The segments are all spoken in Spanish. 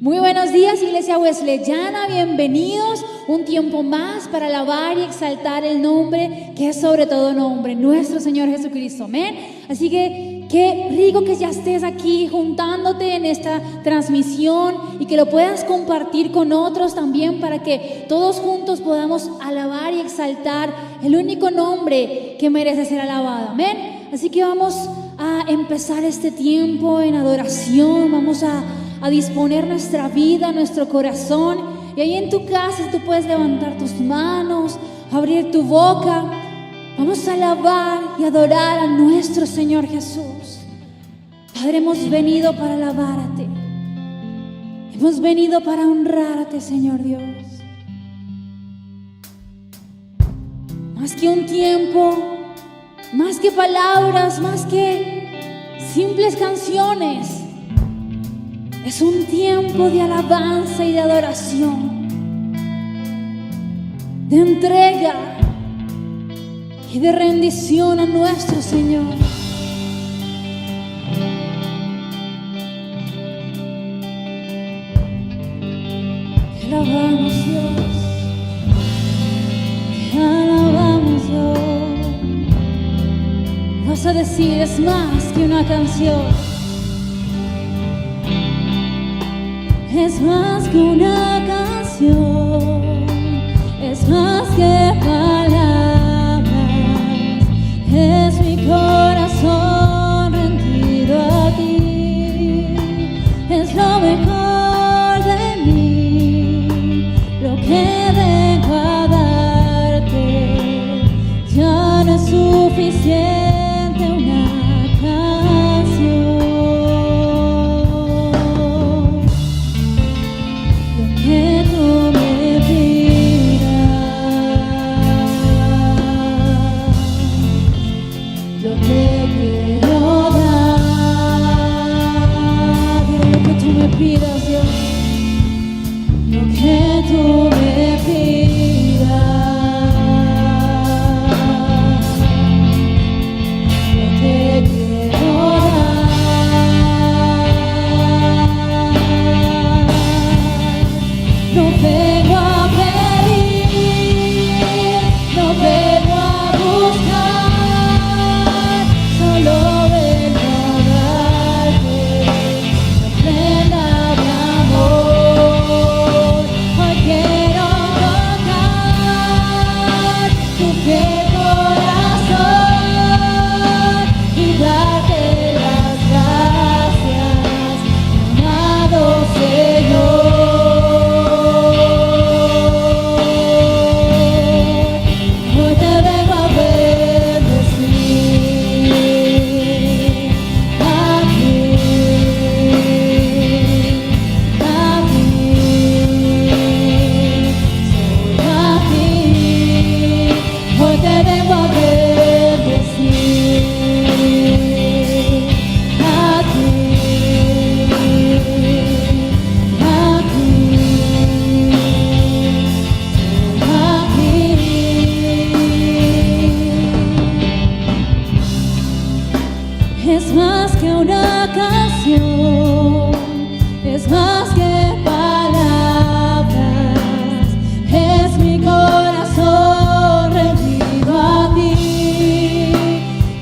Muy buenos días, Iglesia Wesleyana, bienvenidos un tiempo más para alabar y exaltar el nombre que es sobre todo nombre, nuestro Señor Jesucristo, amén. Así que qué rico que ya estés aquí juntándote en esta transmisión y que lo puedas compartir con otros también para que todos juntos podamos alabar y exaltar el único nombre que merece ser alabado, amén. Así que vamos a empezar este tiempo en adoración, vamos a disponer nuestra vida, nuestro corazón. Y ahí en tu casa tú puedes levantar tus manos, abrir tu boca. Vamos a alabar y adorar a nuestro Señor Jesús. Padre, hemos venido para alabarte. Hemos venido para honrarte, Señor Dios. Más que un tiempo, más que palabras, más que simples canciones, es un tiempo de alabanza y de adoración, de entrega y de rendición a nuestro Señor. Te alabamos, Dios. Te alabamos, Dios. Vas a decir, es más que una canción. Es más que una canción, es más que palabras, es mi corazón rendido a ti, es lo mejor de mí, lo que vengo a darte, ya no es suficiente una canción. Que tú me pidas, yo te quiero dar. Lo que tú me pidas, Dios, lo que tú me pidas, yo te quiero dar. No vengo a pedir, no vengo a buscar, solo vengo a darte la ofrenda de amor. Hoy quiero tocar tu fiel corazón y darte las gracias, amado Señor. Es más que una canción, es más que palabras, es mi corazón rendido a ti,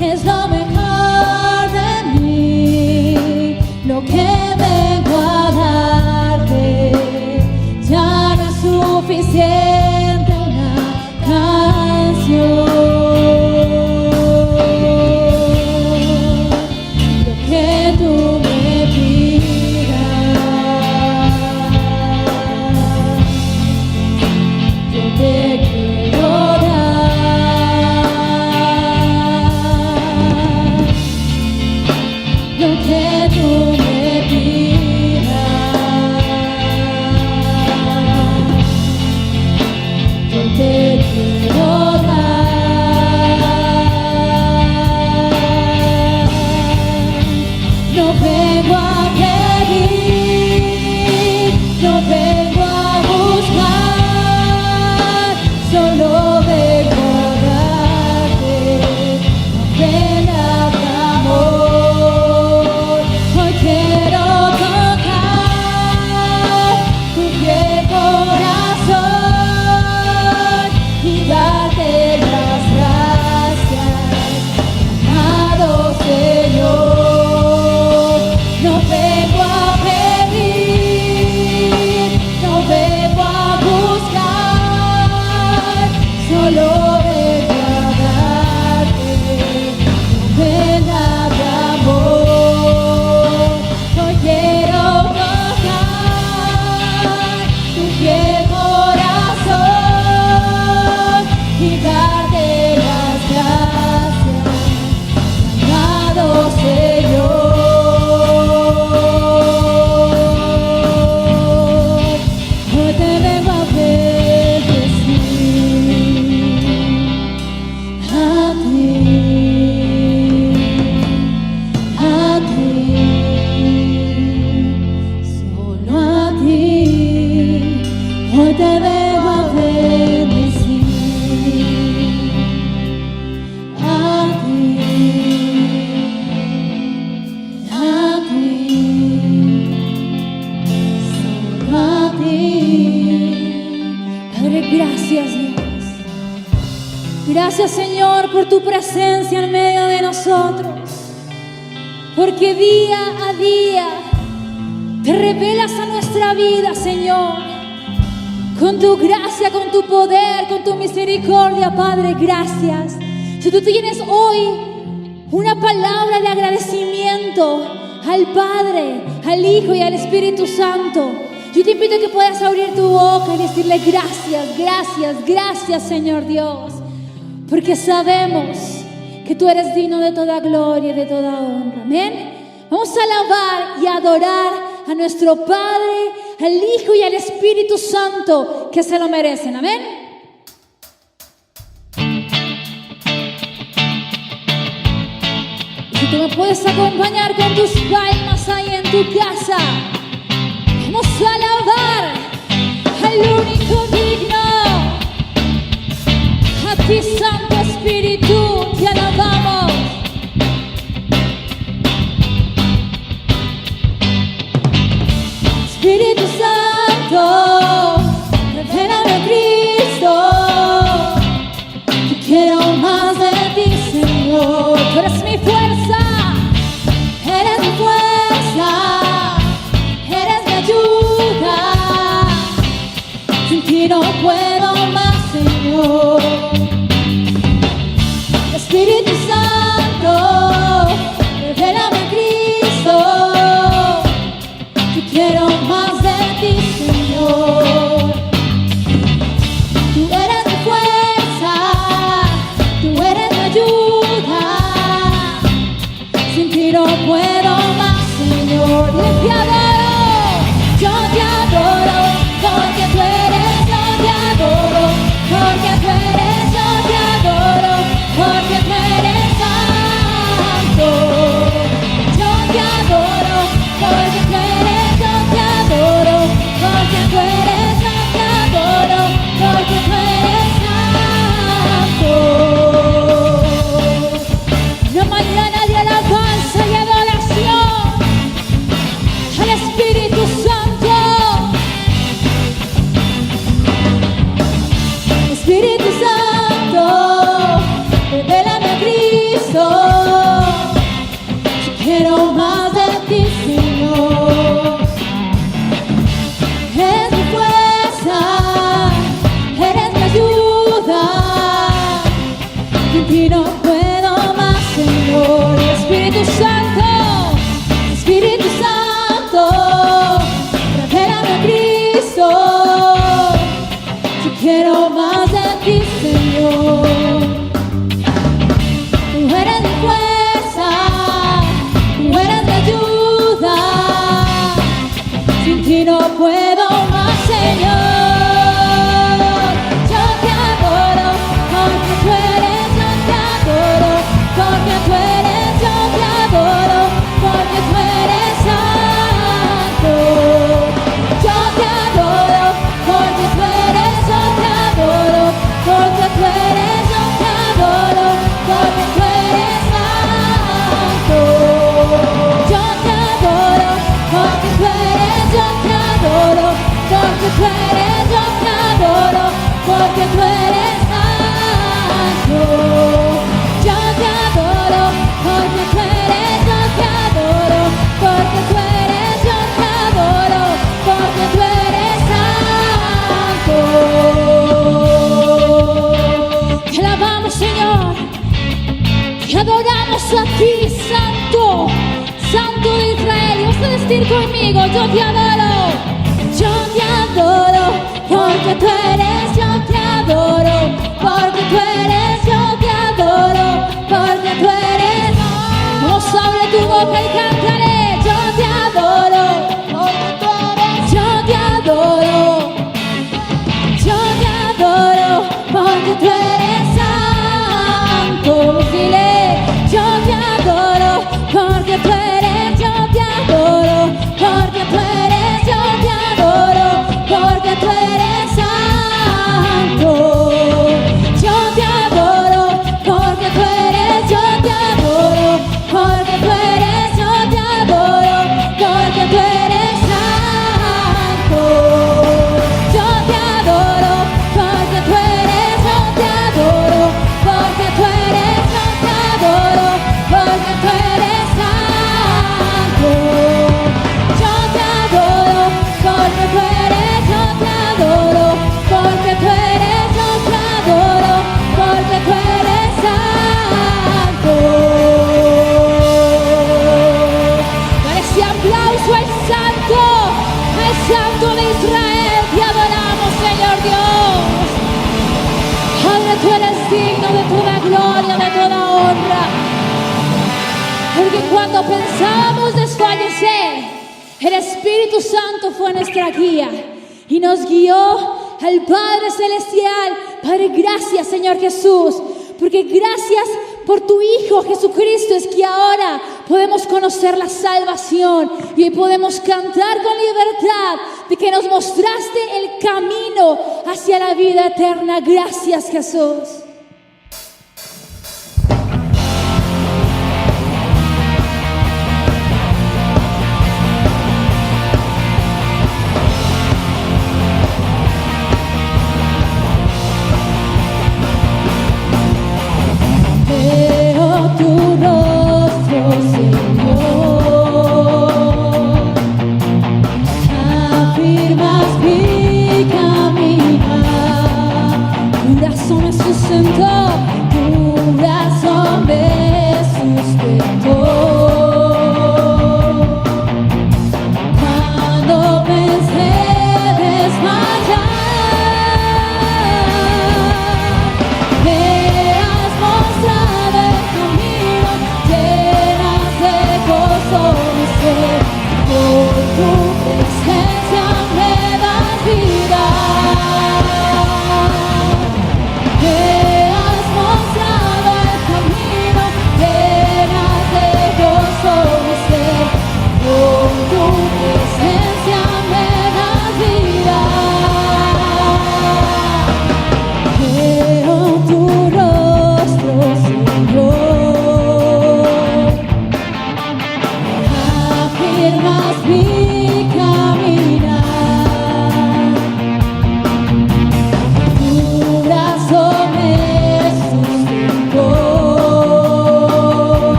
es lo mejor de mí, lo que vengo a darte, ya no es suficiente una canción. Tú me pidas, Gracias, Señor, por tu presencia en medio de nosotros. Porque día a día te revelas a nuestra vida, Señor. Con tu gracia, con tu poder, con tu misericordia, Padre, gracias. Si tú tienes hoy una palabra de agradecimiento al Padre, al Hijo y al Espíritu Santo, yo te invito a que puedas abrir tu boca y decirle gracias, gracias, gracias, Señor Dios. Porque sabemos que tú eres digno de toda gloria y de toda honra. Amén. Vamos a alabar y adorar a nuestro Padre, al Hijo y al Espíritu Santo, que se lo merecen. Amén. Si tú me puedes acompañar con tus palmas ahí en tu casa, vamos a alabar al único digno. A ti, Santo Espíritu, te alabamos. Espíritu Santo, revélame a Cristo. Yo quiero más de ti, Señor. Tú eres mi fuerza, eres mi fuerza, eres mi ayuda. Sin ti no puedo más, Señor. Espíritu Santo, revélame a Cristo. Yo quiero más de ti, Señor. Tú eres mi fuerza, tú eres mi ayuda. Sin ti no puedo más, Señor. Y te adoro, yo te adoro, porque tú eres, yo te adoro, porque tú eres, yo te adoro, porque tú eres santo. Yo te adoro, porque tú eres, yo te adoro, porque tú eres, yo te adoro, porque tú eres santo. Una mañana de alabanza y adoración al Espíritu Santo. Espíritu Santo, revélame a Cristo. Yo quiero más de ti, Señor. Eres mi fuerza, eres mi ayuda. Sin ti no puedo más, Señor. Espíritu Santo, Espíritu Santo, revélame a Cristo. Yo quiero más de ti, Señor. Tú eres mi fuerza, tú eres mi ayuda. Sin ti no puedo más, Señor. Yo te adoro, porque tú eres, yo te adoro, porque tú eres, yo te adoro, porque tú eres santo. Yo te adoro, porque tú eres, yo te adoro, porque tú eres, yo te adoro, porque tú eres santo. Yo te adoro, porque tú eres, yo te adoro, porque tú eres, yo te adoro, porque tú eres santo. Yo te adoro, porque tú eres, yo te adoro, porque tú eres, yo te adoro, porque tú eres santo. Te alabamos, Señor. Te adoramos a ti, Santo, Santo de Israel. Y vas a decir conmigo, yo te adoro, porque tú eres, yo te adoro, porque tú eres, yo te adoro, porque tú eres. Vamos, abre tu boca y cántale. Yo te adoro, porque tú eres, yo te adoro, yo te adoro, porque tú eres santo. Dile, yo te adoro, porque tú eres, yo te adoro, porque tú eres, yo te adoro, porque tú eres santo. Yo te adoro, porque tú eres, yo te adoro, porque tú eres, yo te Porque cuando pensábamos desfallecer, el Espíritu Santo fue nuestra guía y nos guió al Padre Celestial. Padre, gracias, Señor Jesús, porque gracias por tu Hijo Jesucristo es que ahora podemos conocer la salvación y hoy podemos cantar con libertad de que nos mostraste el camino hacia la vida eterna. Gracias, Jesús.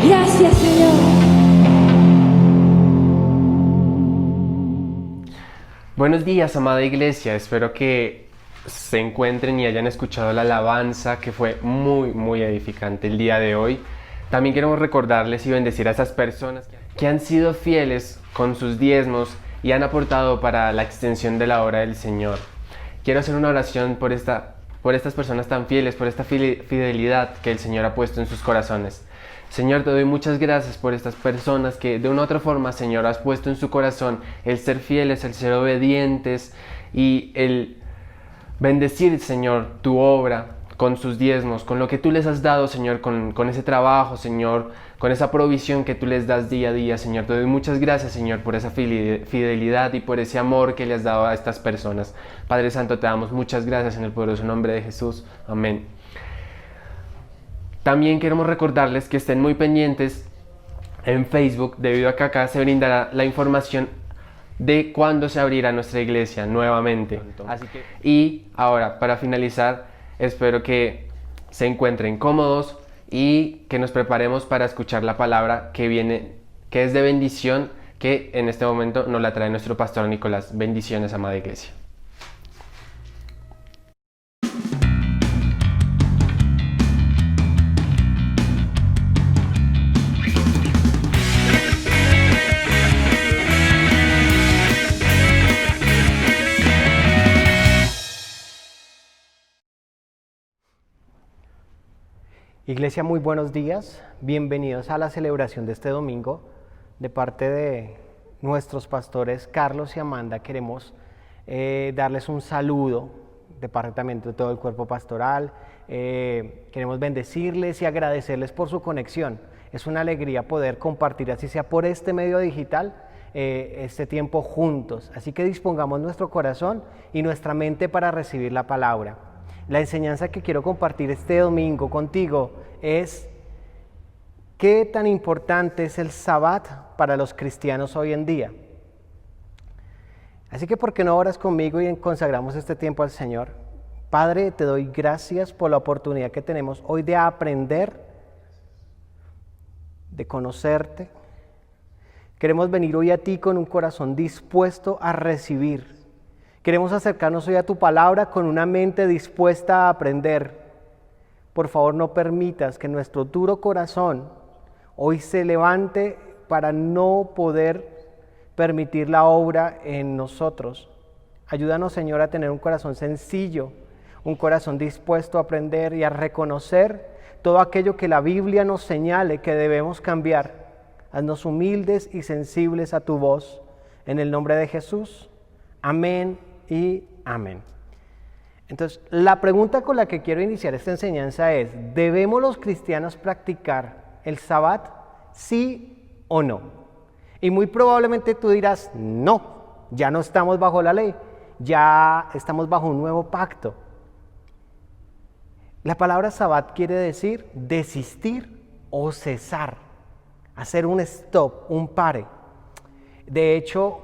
Gracias, Señor. Buenos días, amada iglesia. Espero que se encuentren y hayan escuchado la alabanza que fue muy edificante el día de hoy. También queremos recordarles y bendecir a esas personas que han sido fieles con sus diezmos y han aportado para la extensión de la obra del Señor. Quiero hacer una oración por estas personas tan fieles, por esta fidelidad que el Señor ha puesto en sus corazones. Señor, te doy muchas gracias por estas personas que de una u otra forma, Señor, has puesto en su corazón el ser fieles, el ser obedientes y el bendecir, Señor, tu obra con sus diezmos, con lo que tú les has dado, Señor, con ese trabajo, Señor, con esa provisión que tú les das día a día, Señor. Te doy muchas gracias, Señor, por esa fidelidad y por ese amor que le has dado a estas personas. Padre Santo, te damos muchas gracias en el poderoso nombre de Jesús. Amén. También queremos recordarles que estén muy pendientes en Facebook, debido a que acá se brindará la información de cuándo se abrirá nuestra iglesia nuevamente. Y ahora, para finalizar, espero que se encuentren cómodos y que nos preparemos para escuchar la palabra que viene, que es de bendición, que en este momento nos la trae nuestro pastor Nicolás. Bendiciones, amada iglesia. Iglesia, muy buenos días, bienvenidos a la celebración de este domingo. De parte de nuestros pastores Carlos y Amanda queremos darles un saludo de parte también de todo el cuerpo pastoral. Queremos bendecirles y agradecerles por su conexión. Es una alegría poder compartir, así sea por este medio digital, este tiempo juntos. Así que dispongamos nuestro corazón y nuestra mente para recibir la palabra. La enseñanza que quiero compartir este domingo contigo es qué tan importante es el Sabbat para los cristianos hoy en día. Así que, ¿por qué no oras conmigo y consagramos este tiempo al Señor? Padre, te doy gracias por la oportunidad que tenemos hoy de aprender, de conocerte. Queremos venir hoy a ti con un corazón dispuesto a recibir. Queremos acercarnos hoy a tu palabra con una mente dispuesta a aprender. Por favor, no permitas que nuestro duro corazón hoy se levante para no poder permitir la obra en nosotros. Ayúdanos, Señor, a tener un corazón sencillo, un corazón dispuesto a aprender y a reconocer todo aquello que la Biblia nos señale que debemos cambiar. Haznos humildes y sensibles a tu voz. En el nombre de Jesús. Amén y amén. Entonces, la pregunta con la que quiero iniciar esta enseñanza es: ¿debemos los cristianos practicar el Sabbat? ¿Sí o no? Y muy probablemente tú dirás: no, ya no estamos bajo la ley, ya estamos bajo un nuevo pacto. La palabra Sabbat quiere decir desistir o cesar, hacer un stop, un pare. De hecho,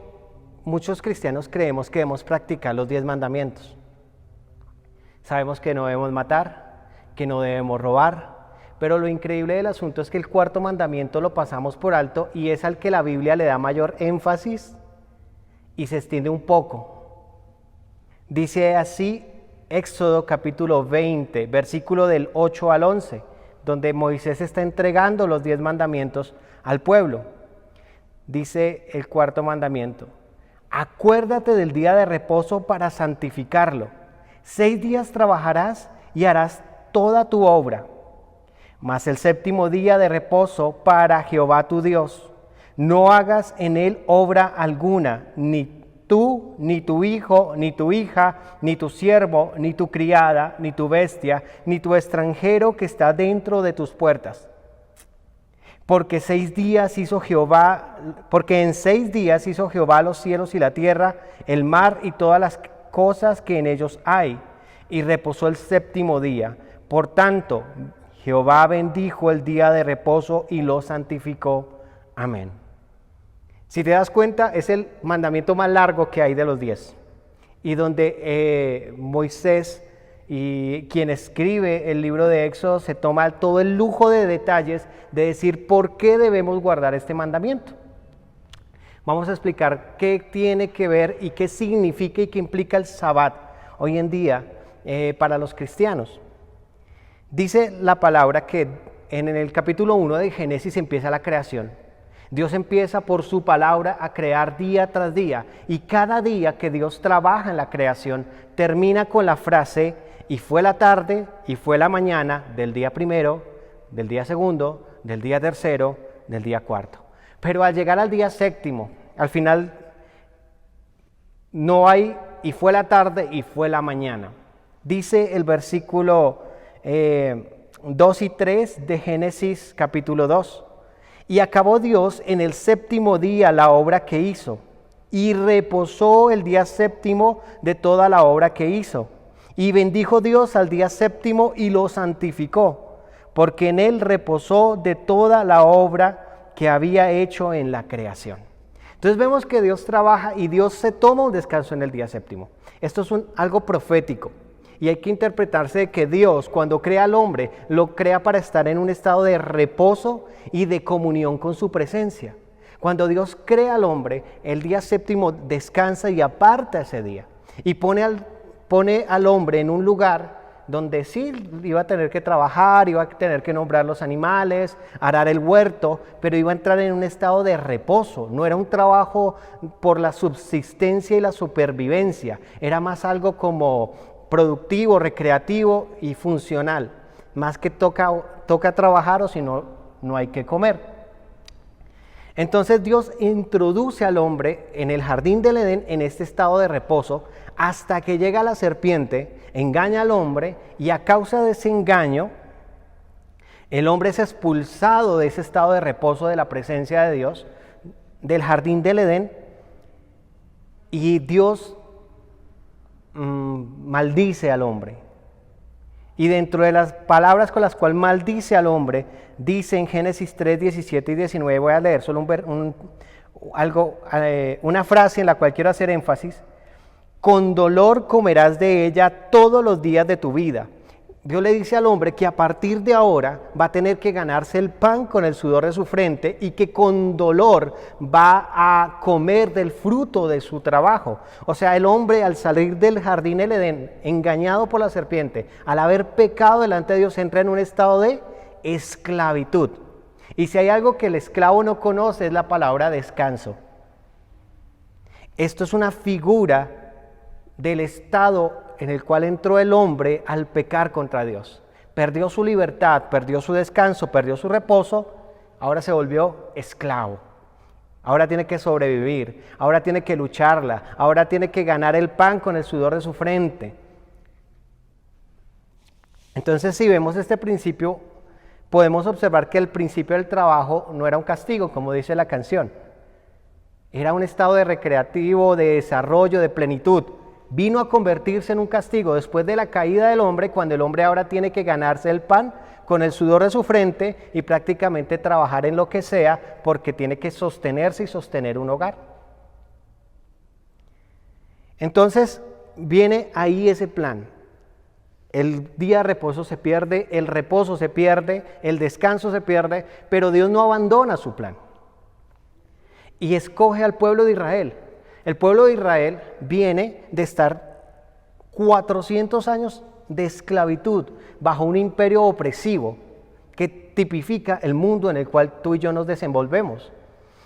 muchos cristianos creemos que debemos practicar los 10 mandamientos. Sabemos que no debemos matar, que no debemos robar, pero lo increíble del asunto es que el cuarto mandamiento lo pasamos por alto y es al que la Biblia le da mayor énfasis y se extiende un poco. Dice así Éxodo capítulo 20, versículo del 8 al 11, donde Moisés está entregando los 10 mandamientos al pueblo. Dice el cuarto mandamiento: acuérdate del día de reposo para santificarlo. 6 días trabajarás y harás toda tu obra, mas el séptimo día de reposo para Jehová tu Dios. No hagas en él obra alguna, ni tú, ni tu hijo, ni tu hija, ni tu siervo, ni tu criada, ni tu bestia, ni tu extranjero que está dentro de tus puertas. Porque en 6 días hizo Jehová los cielos y la tierra, el mar y todas las cosas que en ellos hay, y reposó el séptimo día. Por tanto, Jehová bendijo el día de reposo y lo santificó. Amén. Si te das cuenta, es el mandamiento más largo que hay de los 10, y donde Moisés y quien escribe el libro de Éxodo se toma todo el lujo de detalles de decir por qué debemos guardar este mandamiento. Vamos a explicar qué tiene que ver y qué significa y qué implica el Sabbat hoy en día para los cristianos. Dice la palabra que en el capítulo 1 de Génesis empieza la creación. Dios empieza por su palabra a crear día tras día, y cada día que Dios trabaja en la creación termina con la frase: y fue la tarde y fue la mañana del día primero, del día segundo, del día tercero, del día cuarto. Pero al llegar al día séptimo, al final no hay y fue la tarde y fue la mañana. Dice el versículo 2 y 3 de Génesis capítulo 2. Y acabó Dios en el séptimo día la obra que hizo, y reposó el día séptimo de toda la obra que hizo. Y bendijo Dios al día séptimo y lo santificó, porque en él reposó de toda la obra que había hecho en la creación. Entonces vemos que Dios trabaja y Dios se toma un descanso en el día séptimo. Esto es algo profético. Y hay que interpretarse de que Dios, cuando crea al hombre, lo crea para estar en un estado de reposo y de comunión con su presencia. Cuando Dios crea al hombre, el día séptimo descansa y aparta ese día. Y pone al hombre en un lugar donde sí iba a tener que trabajar, iba a tener que nombrar los animales, arar el huerto, pero iba a entrar en un estado de reposo. No era un trabajo por la subsistencia y la supervivencia, era más algo como productivo, recreativo y funcional, más que toca trabajar o si no, no hay que comer. Entonces Dios introduce al hombre en el jardín del Edén en este estado de reposo hasta que llega la serpiente, engaña al hombre y a causa de ese engaño el hombre es expulsado de ese estado de reposo de la presencia de Dios, del jardín del Edén, y Dios maldice al hombre. Y dentro de las palabras con las cuales maldice al hombre, dice en Génesis 3, 17 y 19, voy a leer solo una frase en la cual quiero hacer énfasis: con dolor comerás de ella todos los días de tu vida. Dios le dice al hombre que a partir de ahora va a tener que ganarse el pan con el sudor de su frente y que con dolor va a comer del fruto de su trabajo. O sea, el hombre al salir del jardín del Edén, engañado por la serpiente, al haber pecado delante de Dios, entra en un estado de esclavitud. Y si hay algo que el esclavo no conoce es la palabra descanso. Esto es una figura del estado en el cual entró el hombre al pecar contra Dios. Perdió su libertad, perdió su descanso, perdió su reposo, ahora se volvió esclavo. Ahora tiene que sobrevivir, ahora tiene que lucharla, ahora tiene que ganar el pan con el sudor de su frente. Entonces, si vemos este principio, podemos observar que el principio del trabajo no era un castigo, como dice la canción. Era un estado de recreativo, de desarrollo, de plenitud. Vino a convertirse en un castigo después de la caída del hombre, cuando el hombre ahora tiene que ganarse el pan con el sudor de su frente y prácticamente trabajar en lo que sea, porque tiene que sostenerse y sostener un hogar. Entonces viene ahí ese plan. El día de reposo se pierde, el reposo se pierde, el descanso se pierde, pero Dios no abandona su plan y escoge al pueblo de Israel. El pueblo de Israel viene de estar 400 años de esclavitud bajo un imperio opresivo que tipifica el mundo en el cual tú y yo nos desenvolvemos.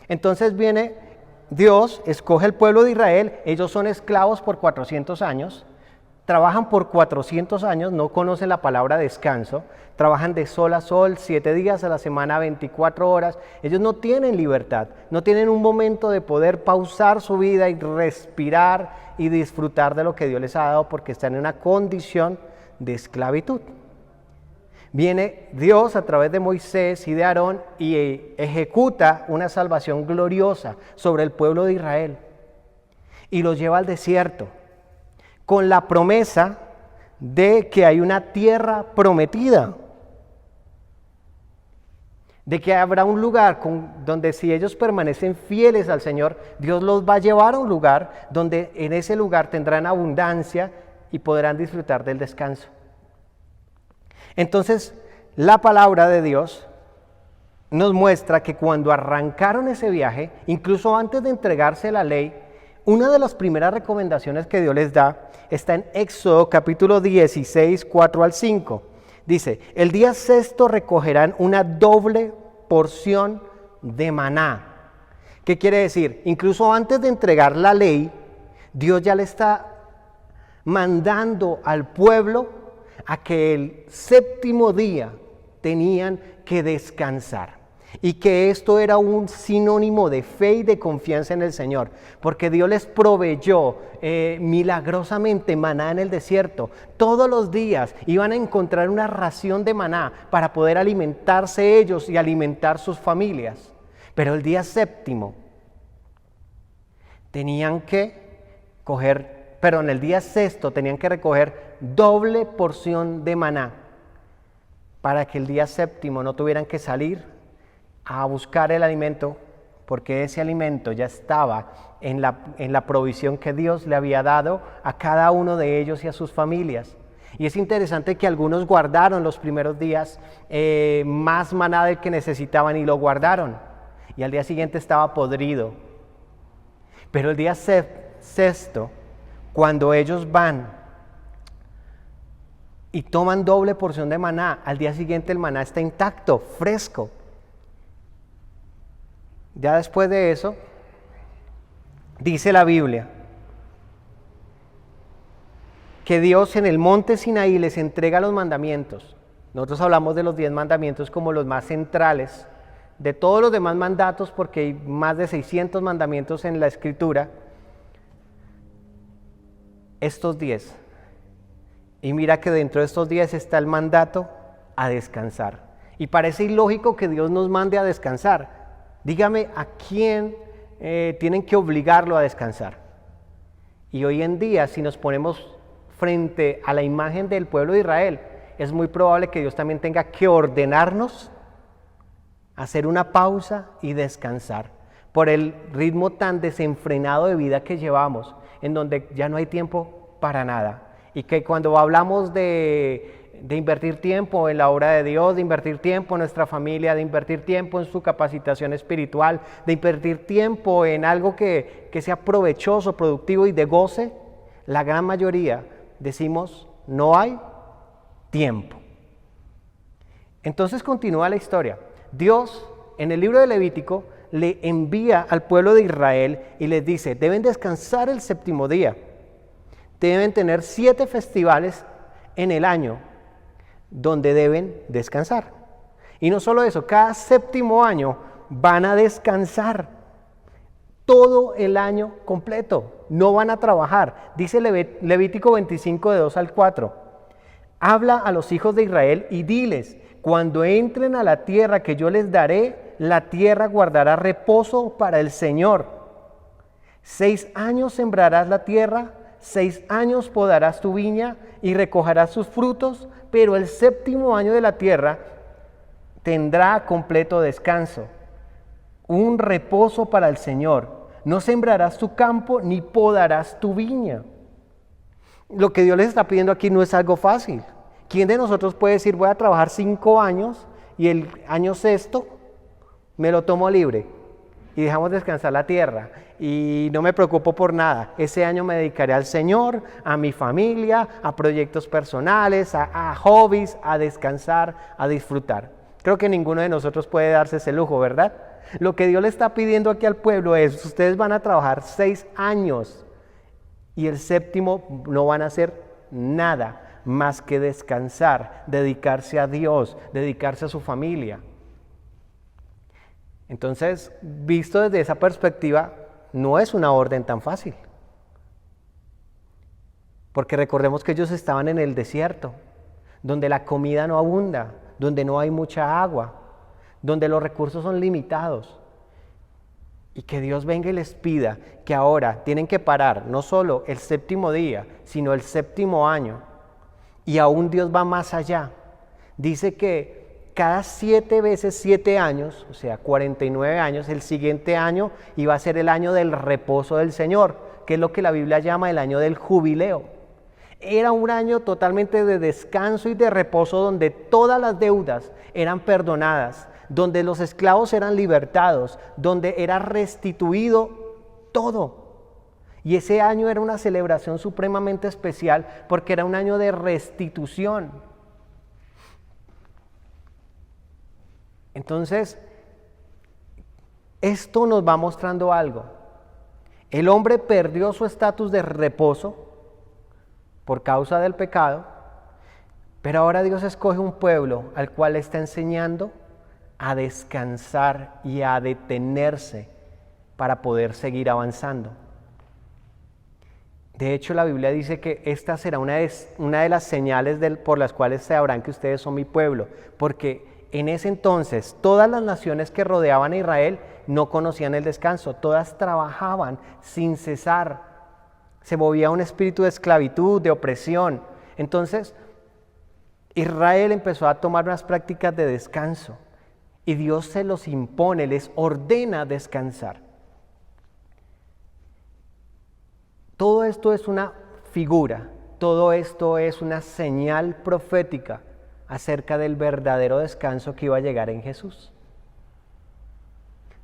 Entonces viene Dios, escoge el pueblo de Israel, ellos son esclavos por 400 años, trabajan por 400 años, no conocen la palabra descanso, trabajan de sol a sol, 7 días a la semana, 24 horas. Ellos no tienen libertad, no tienen un momento de poder pausar su vida y respirar y disfrutar de lo que Dios les ha dado, porque están en una condición de esclavitud. Viene Dios a través de Moisés y de Aarón y ejecuta una salvación gloriosa sobre el pueblo de Israel y los lleva al desierto, con la promesa de que hay una tierra prometida, de que habrá un lugar donde si ellos permanecen fieles al Señor, Dios los va a llevar a un lugar donde en ese lugar tendrán abundancia y podrán disfrutar del descanso. Entonces, la palabra de Dios nos muestra que cuando arrancaron ese viaje, incluso antes de entregarse la ley, una de las primeras recomendaciones que Dios les da está en Éxodo capítulo 16, 4 al 5. Dice: el día sexto recogerán una doble porción de maná. ¿Qué quiere decir? Incluso antes de entregar la ley, Dios ya le está mandando al pueblo a que el séptimo día tenían que descansar. Y que esto era un sinónimo de fe y de confianza en el Señor, porque Dios les proveyó milagrosamente maná en el desierto. Todos los días iban a encontrar una ración de maná para poder alimentarse ellos y alimentar sus familias. Pero el día séptimo tenían que el día sexto tenían que recoger doble porción de maná para que el día séptimo no tuvieran que salir a buscar el alimento, porque ese alimento ya estaba en la provisión que Dios le había dado a cada uno de ellos y a sus familias. Y es interesante que algunos guardaron los primeros días más maná del que necesitaban y lo guardaron, y al día siguiente estaba podrido. Pero el día sexto, cuando ellos van y toman doble porción de maná, al día siguiente el maná está intacto, fresco. Ya después de eso, dice la Biblia que Dios en el monte Sinaí les entrega los mandamientos. Nosotros hablamos de los 10 mandamientos como los más centrales de todos los demás mandatos, porque hay más de 600 mandamientos en la Escritura. Estos 10. Y mira que dentro de estos 10 está el mandato a descansar. Y parece ilógico que Dios nos mande a descansar. Dígame a quién tienen que obligarlo a descansar. Y hoy en día, si nos ponemos frente a la imagen del pueblo de Israel, es muy probable que Dios también tenga que ordenarnos hacer una pausa y descansar por el ritmo tan desenfrenado de vida que llevamos, en donde ya no hay tiempo para nada. Y que cuando hablamos de invertir tiempo en la obra de Dios, de invertir tiempo en nuestra familia, de invertir tiempo en su capacitación espiritual, de invertir tiempo en algo que sea provechoso, productivo y de goce, la gran mayoría decimos no hay tiempo. Entonces continúa la historia. Dios en el libro de Levítico le envía al pueblo de Israel y les dice: deben descansar el séptimo día, deben tener 7 festivales en el año donde deben descansar. Y no solo eso, cada séptimo año van a descansar todo el año completo, no van a trabajar. Dice Levítico 25 de 2 al 4: habla a los hijos de Israel y diles: cuando entren a la tierra que yo les daré, la tierra guardará reposo para el Señor. 6 años sembrarás la tierra, 6 años podarás tu viña y recogerás sus frutos, pero el séptimo año de la tierra tendrá completo descanso, un reposo para el Señor. No sembrarás tu campo ni podarás tu viña. Lo que Dios les está pidiendo aquí no es algo fácil. ¿Quién de nosotros puede decir: voy a trabajar 5 años y el año sexto me lo tomo libre y dejamos descansar la tierra y no me preocupo por nada? Ese año me dedicaré al Señor, a mi familia, a proyectos personales, a hobbies, a descansar, a disfrutar. Creo que ninguno de nosotros puede darse ese lujo, ¿verdad? Lo que Dios le está pidiendo aquí al pueblo es: ustedes van a trabajar 6 años y el séptimo no van a hacer nada más que descansar, dedicarse a Dios, dedicarse a su familia. Entonces, visto desde esa perspectiva, no es una orden tan fácil. Porque recordemos que ellos estaban en el desierto, donde la comida no abunda, donde no hay mucha agua, donde los recursos son limitados. Y que Dios venga y les pida que ahora tienen que parar no solo el séptimo día, sino el séptimo año. Y aún Dios va más allá. Dice que cada 7 veces 7 años, o sea, 49 años, el siguiente año iba a ser el año del reposo del Señor, que es lo que la Biblia llama el año del jubileo. Era un año totalmente de descanso y de reposo, donde todas las deudas eran perdonadas, donde los esclavos eran libertados, donde era restituido todo. Y ese año era una celebración supremamente especial porque era un año de restitución. Entonces, Esto nos va mostrando algo. El hombre perdió su estatus de reposo por causa del pecado, pero ahora Dios escoge un pueblo al cual le está enseñando a descansar y a detenerse para poder seguir avanzando. De hecho, la Biblia dice que esta será una de las señales por las cuales sabrán que ustedes son mi pueblo, porque en ese entonces todas las naciones que rodeaban a Israel no conocían el descanso, todas trabajaban sin cesar, se movía un espíritu de esclavitud, de opresión. Entonces, Israel empezó a tomar unas prácticas de descanso y Dios se los impone, les ordena descansar. Todo esto es una figura, todo esto es una señal profética acerca del verdadero descanso que iba a llegar en Jesús.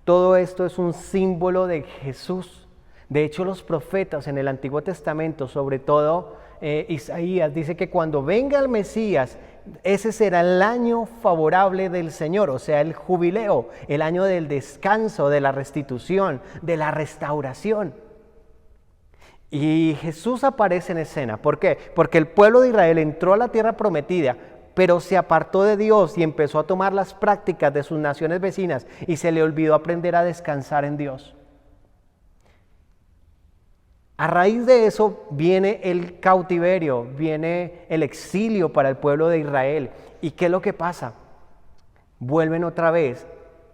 Todo esto es un símbolo de Jesús. De hecho, los profetas en el Antiguo Testamento, sobre todo Isaías, dice que cuando venga el Mesías, ese será el año favorable del Señor, o sea, el jubileo, el año del descanso, de la restitución, de la restauración. Y Jesús aparece en escena. ¿Por qué? Porque el pueblo de Israel entró a la tierra prometida, pero se apartó de Dios y empezó a tomar las prácticas de sus naciones vecinas y se le olvidó aprender a descansar en Dios. A raíz de eso viene el cautiverio, viene el exilio para el pueblo de Israel. ¿Y qué es lo que pasa? Vuelven otra vez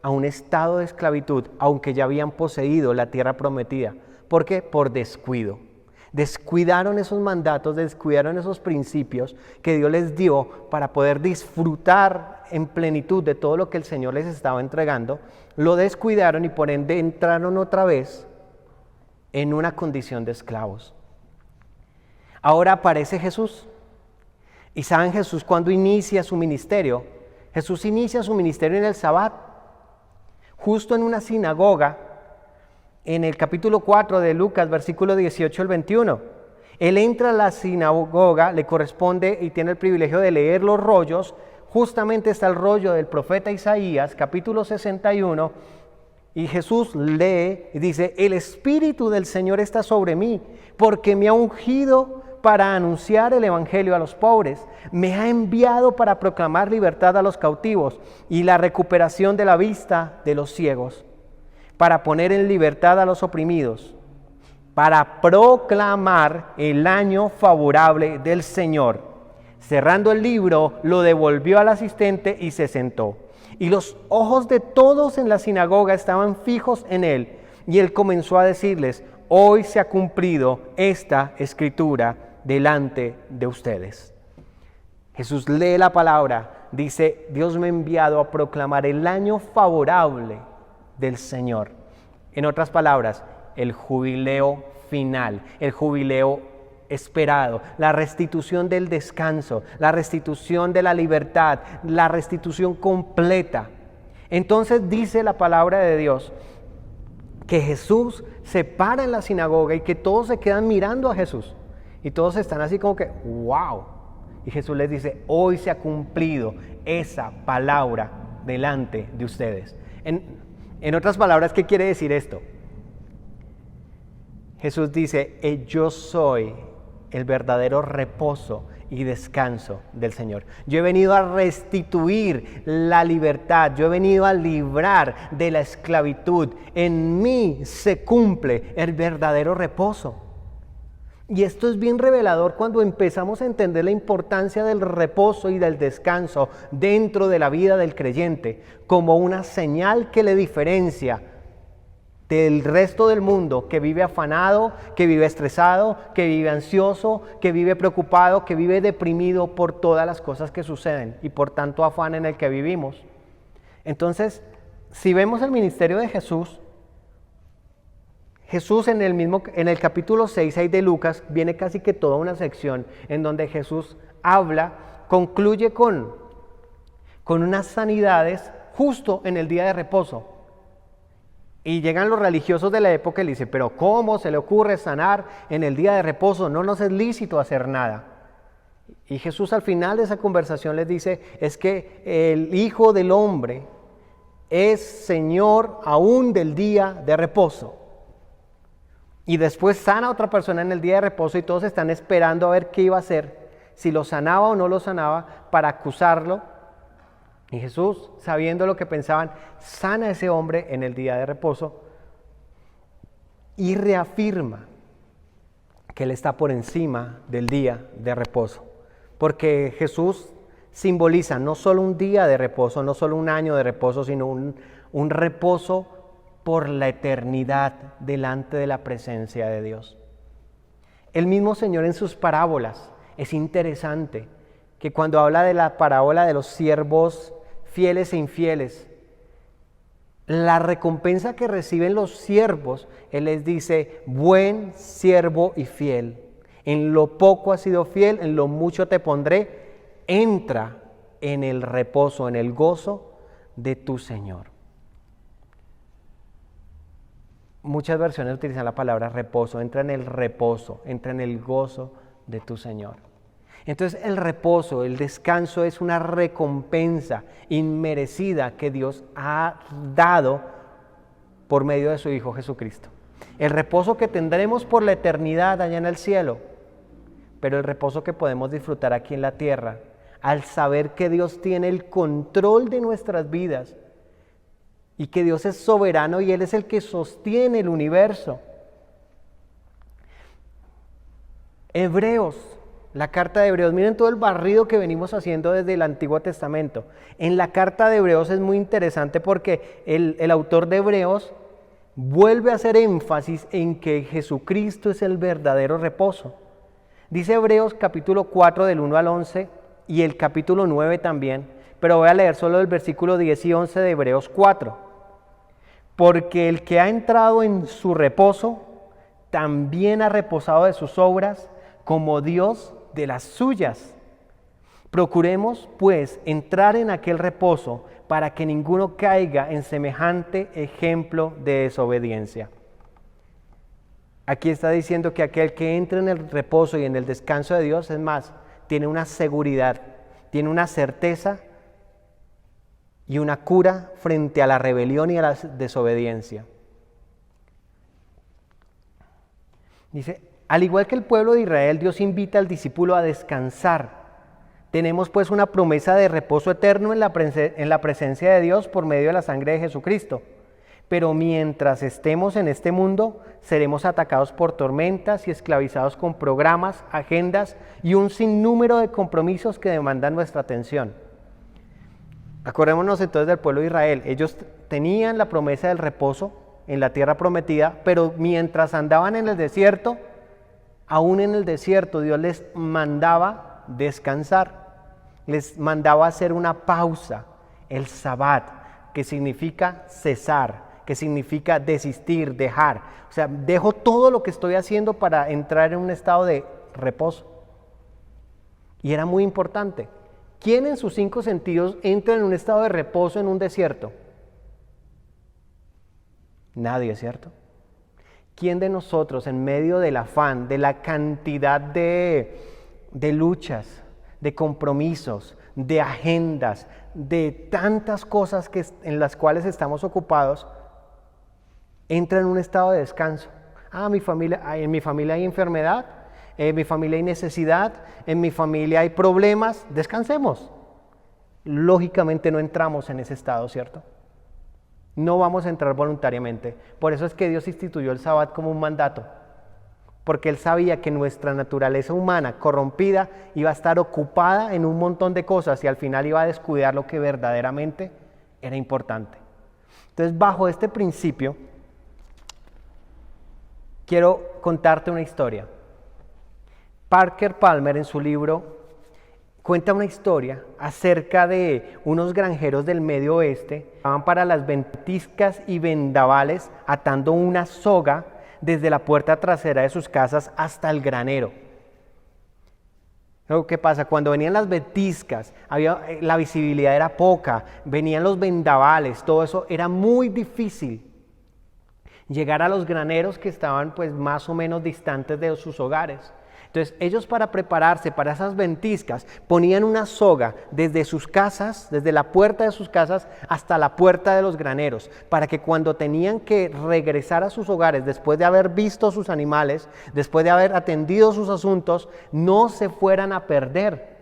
a un estado de esclavitud, aunque ya habían poseído la tierra prometida. ¿Por qué? Por descuido. Descuidaron esos mandatos, descuidaron esos principios que Dios les dio para poder disfrutar en plenitud de todo lo que el Señor les estaba entregando. Lo descuidaron y por ende entraron otra vez en una condición de esclavos. Ahora aparece Jesús. ¿Y saben Jesús cuándo inicia su ministerio? Jesús inicia su ministerio en el Sabbat, justo en una sinagoga, en el capítulo 4 de Lucas, versículo 18 al 21. Él entra a la sinagoga, le corresponde y tiene el privilegio de leer los rollos. Justamente está el rollo del profeta Isaías, capítulo 61, y Jesús lee y dice: el Espíritu del Señor está sobre mí, porque me ha ungido para anunciar el Evangelio a los pobres, me ha enviado para proclamar libertad a los cautivos y la recuperación de la vista de los ciegos, para poner en libertad a los oprimidos, para proclamar el año favorable del Señor. Cerrando el libro, lo devolvió al asistente y se sentó. Y los ojos de todos en la sinagoga estaban fijos en él. Y él comenzó a decirles: hoy se ha cumplido esta escritura delante de ustedes. Jesús lee la palabra, dice: Dios me ha enviado a proclamar el año favorable del Señor. En otras palabras, el jubileo final, el jubileo esperado, la restitución del descanso, la restitución de la libertad, la restitución completa. Entonces dice la palabra de Dios que Jesús se para en la sinagoga y que todos se quedan mirando a Jesús y todos están así como que ¡wow! Y Jesús les dice: hoy se ha cumplido esa palabra delante de ustedes. En otras palabras, ¿qué quiere decir esto? Jesús dice: yo soy el verdadero reposo y descanso del Señor. Yo he venido a restituir la libertad, yo he venido a librar de la esclavitud. En mí se cumple el verdadero reposo. Y esto es bien revelador cuando empezamos a entender la importancia del reposo y del descanso dentro de la vida del creyente, como una señal que le diferencia del resto del mundo, que vive afanado, que vive estresado, que vive ansioso, que vive preocupado, que vive deprimido por todas las cosas que suceden y por tanto afán en el que vivimos. Entonces, si vemos el ministerio de Jesús en el capítulo 6 ahí de Lucas, viene casi que toda una sección en donde Jesús concluye con unas sanidades justo en el día de reposo. Y llegan los religiosos de la época y le dicen: pero ¿cómo se le ocurre sanar en el día de reposo? No nos es lícito hacer nada. Y Jesús al final de esa conversación les dice: es que el Hijo del Hombre es Señor aún del día de reposo. Y después sana a otra persona en el día de reposo y todos están esperando a ver qué iba a hacer, si lo sanaba o no lo sanaba, para acusarlo. Y Jesús, sabiendo lo que pensaban, sana a ese hombre en el día de reposo y reafirma que Él está por encima del día de reposo. Porque Jesús simboliza no solo un día de reposo, no solo un año de reposo, sino un reposo por la eternidad delante de la presencia de Dios. El mismo Señor en sus parábolas, es interesante que cuando habla de la parábola de los siervos fieles e infieles, la recompensa que reciben los siervos, Él les dice: buen siervo y fiel, en lo poco has sido fiel, en lo mucho te pondré, entra en el reposo, en el gozo de tu Señor. Muchas versiones utilizan la palabra reposo, entra en el reposo, entra en el gozo de tu Señor. Entonces el reposo, el descanso es una recompensa inmerecida que Dios ha dado por medio de su Hijo Jesucristo. El reposo que tendremos por la eternidad allá en el cielo, pero el reposo que podemos disfrutar aquí en la tierra, al saber que Dios tiene el control de nuestras vidas y que Dios es soberano y Él es el que sostiene el universo. Hebreos, la carta de Hebreos, miren todo el barrido que venimos haciendo desde el Antiguo Testamento. En la carta de Hebreos es muy interesante porque el autor de Hebreos vuelve a hacer énfasis en que Jesucristo es el verdadero reposo. Dice Hebreos capítulo 4 del 1 al 11 y el capítulo 9 también, pero voy a leer solo el versículo 10 y 11 de Hebreos 4. Porque el que ha entrado en su reposo, también ha reposado de sus obras, como Dios de las suyas. Procuremos, pues, entrar en aquel reposo para que ninguno caiga en semejante ejemplo de desobediencia. Aquí está diciendo que aquel que entra en el reposo y en el descanso de Dios, es más, tiene una seguridad, tiene una certeza y una cura frente a la rebelión y a la desobediencia. Dice: al igual que el pueblo de Israel, Dios invita al discípulo a descansar. Tenemos pues una promesa de reposo eterno en la presencia de Dios por medio de la sangre de Jesucristo. Pero mientras estemos en este mundo, seremos atacados por tormentas y esclavizados con programas, agendas y un sinnúmero de compromisos que demandan nuestra atención. Acordémonos entonces del pueblo de Israel. Ellos tenían la promesa del reposo en la tierra prometida, pero mientras andaban en el desierto, aún en el desierto, Dios les mandaba descansar, les mandaba hacer una pausa, el Sabbat, que significa cesar, que significa desistir, dejar. O sea, dejo todo lo que estoy haciendo para entrar en un estado de reposo. Y era muy importante. ¿Quién en sus 5 sentidos entra en un estado de reposo en un desierto? Nadie, ¿cierto? ¿Quién de nosotros, en medio del afán, de la cantidad de luchas, de compromisos, de agendas, de tantas cosas en las cuales estamos ocupados, entra en un estado de descanso? En mi familia hay enfermedad, en mi familia hay necesidad, en mi familia hay problemas, descansemos. Lógicamente no entramos en ese estado, ¿cierto? No vamos a entrar voluntariamente. Por eso es que Dios instituyó el Sabbat como un mandato, porque Él sabía que nuestra naturaleza humana corrompida iba a estar ocupada en un montón de cosas y al final iba a descuidar lo que verdaderamente era importante. Entonces, bajo este principio, quiero contarte una historia. Parker Palmer, en su libro, cuenta una historia acerca de unos granjeros del Medio Oeste que van para las ventiscas y vendavales atando una soga desde la puerta trasera de sus casas hasta el granero. Luego, ¿qué pasa? Cuando venían las ventiscas, la visibilidad era poca, venían los vendavales, todo eso era muy difícil. llegar a los graneros que estaban pues más o menos distantes de sus hogares. Entonces ellos, para prepararse para esas ventiscas, ponían una soga desde sus casas, desde la puerta de sus casas hasta la puerta de los graneros, para que cuando tenían que regresar a sus hogares después de haber visto sus animales, después de haber atendido sus asuntos, no se fueran a perder.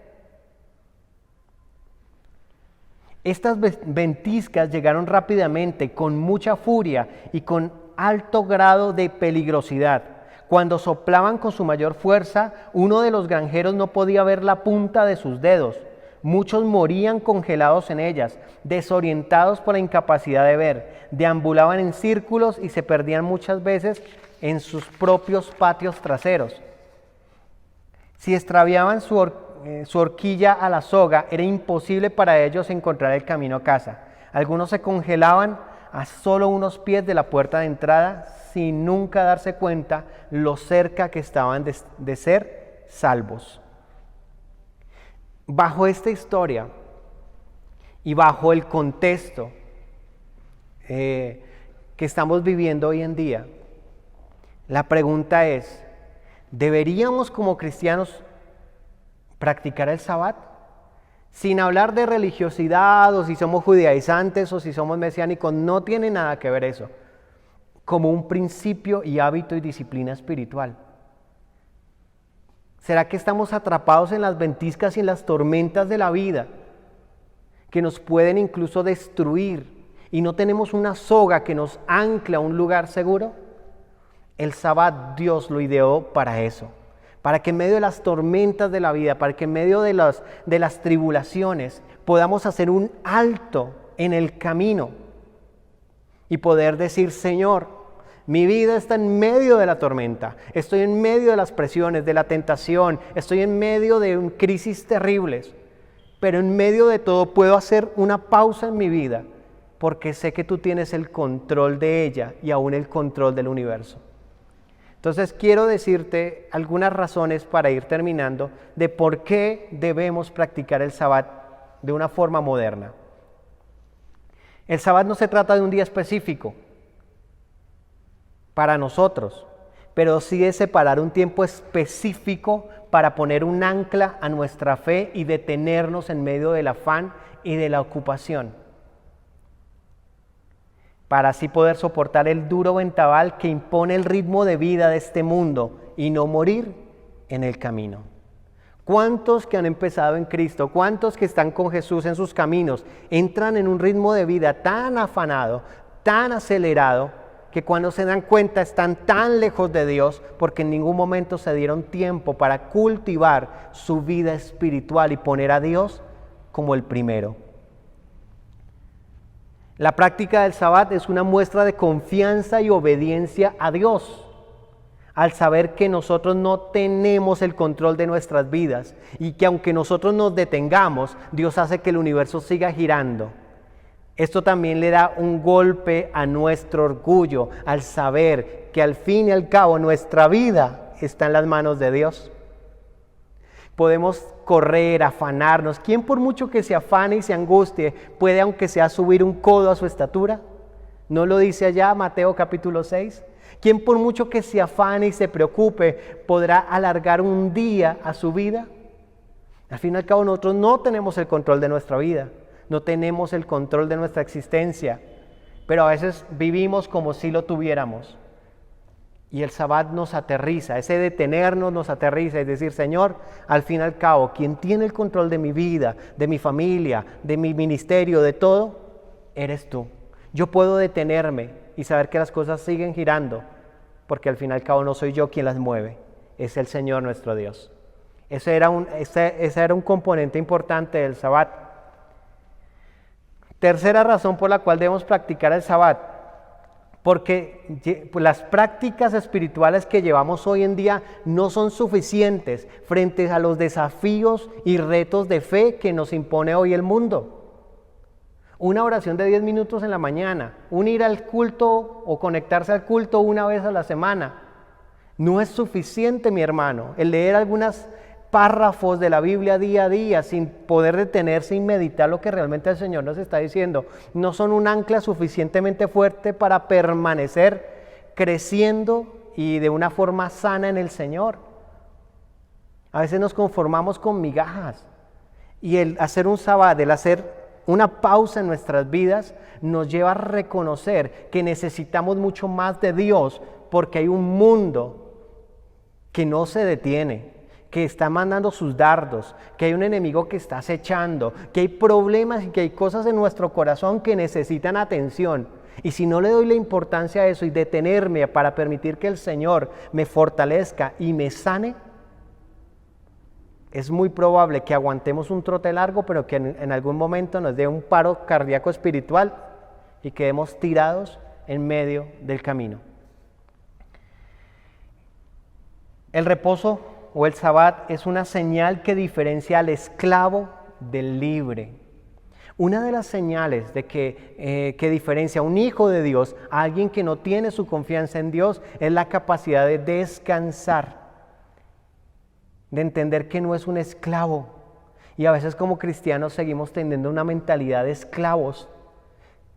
Estas ventiscas llegaron rápidamente, con mucha furia y con alto grado de peligrosidad. Cuando soplaban con su mayor fuerza, uno de los granjeros no podía ver la punta de sus dedos. Muchos morían congelados en ellas, desorientados por la incapacidad de ver. Deambulaban en círculos y se perdían muchas veces en sus propios patios traseros. Si extraviaban su horquilla a la soga, era imposible para ellos encontrar el camino a casa. Algunos se congelaban a solo unos pies de la puerta de entrada, sin nunca darse cuenta lo cerca que estaban de ser salvos. Bajo esta historia y bajo el contexto que estamos viviendo hoy en día, la pregunta es, ¿deberíamos como cristianos practicar el Sabbat? Sin hablar de religiosidad, o si somos judaizantes o si somos mesiánicos, no tiene nada que ver eso. Como un principio y hábito y disciplina espiritual. ¿Será que estamos atrapados en las ventiscas y en las tormentas de la vida, que nos pueden incluso destruir, y no tenemos una soga que nos ancla a un lugar seguro? El Sabbat Dios lo ideó para eso, para que en medio de las tormentas de la vida, para que en medio de las tribulaciones podamos hacer un alto en el camino y poder decir, Señor, mi vida está en medio de la tormenta, estoy en medio de las presiones, de la tentación, estoy en medio de crisis terribles, pero en medio de todo puedo hacer una pausa en mi vida, porque sé que tú tienes el control de ella y aún el control del universo. Entonces quiero decirte algunas razones para ir terminando de por qué debemos practicar el Sabbat de una forma moderna. El Sabbat no se trata de un día específico para nosotros, pero sí de separar un tiempo específico para poner un ancla a nuestra fe y detenernos en medio del afán y de la ocupación, para así poder soportar el duro vendaval que impone el ritmo de vida de este mundo y no morir en el camino. ¿Cuántos que han empezado en Cristo, cuántos que están con Jesús en sus caminos, entran en un ritmo de vida tan afanado, tan acelerado, que cuando se dan cuenta están tan lejos de Dios porque en ningún momento se dieron tiempo para cultivar su vida espiritual y poner a Dios como el primero? La práctica del Sabbat es una muestra de confianza y obediencia a Dios, al saber que nosotros no tenemos el control de nuestras vidas y que aunque nosotros nos detengamos, Dios hace que el universo siga girando. Esto también le da un golpe a nuestro orgullo al saber que al fin y al cabo nuestra vida está en las manos de Dios. Podemos correr, afanarnos. ¿Quién por mucho que se afane y se angustie puede aunque sea subir un codo a su estatura? ¿No lo dice allá Mateo capítulo 6? ¿Quién por mucho que se afane y se preocupe podrá alargar un día a su vida? Al fin y al cabo nosotros no tenemos el control de nuestra vida, no tenemos el control de nuestra existencia, pero a veces vivimos como si lo tuviéramos. Y el Sabbat nos aterriza, ese detenernos nos aterriza, es decir, Señor, al fin y al cabo, quien tiene el control de mi vida, de mi familia, de mi ministerio, de todo, eres tú. Yo puedo detenerme y saber que las cosas siguen girando, porque al fin y al cabo no soy yo quien las mueve, es el Señor nuestro Dios. Ese era un componente importante del Sabbat. Tercera razón por la cual debemos practicar el Sabbat, porque las prácticas espirituales que llevamos hoy en día no son suficientes frente a los desafíos y retos de fe que nos impone hoy el mundo. Una oración de 10 minutos en la mañana, un ir al culto o conectarse al culto una vez a la semana, no es suficiente, mi hermano. El leer algunos párrafos de la Biblia día a día sin poder detenerse y meditar lo que realmente el Señor nos está diciendo, no son un ancla suficientemente fuerte para permanecer creciendo y de una forma sana en el Señor. A veces nos conformamos con migajas y el hacer un sabbat, el hacer una pausa en nuestras vidas nos lleva a reconocer que necesitamos mucho más de Dios porque hay un mundo que no se detiene, que está mandando sus dardos, que hay un enemigo que está acechando, que hay problemas y que hay cosas en nuestro corazón que necesitan atención. Y si no le doy la importancia a eso y detenerme para permitir que el Señor me fortalezca y me sane, es muy probable que aguantemos un trote largo, pero que en algún momento nos dé un paro cardíaco espiritual y quedemos tirados en medio del camino. El reposo o el sabbat es una señal que diferencia al esclavo del libre. Una de las señales de que diferencia a un hijo de Dios a alguien que no tiene su confianza en Dios es la capacidad de descansar, de entender que no es un esclavo. Y a veces como cristianos seguimos teniendo una mentalidad de esclavos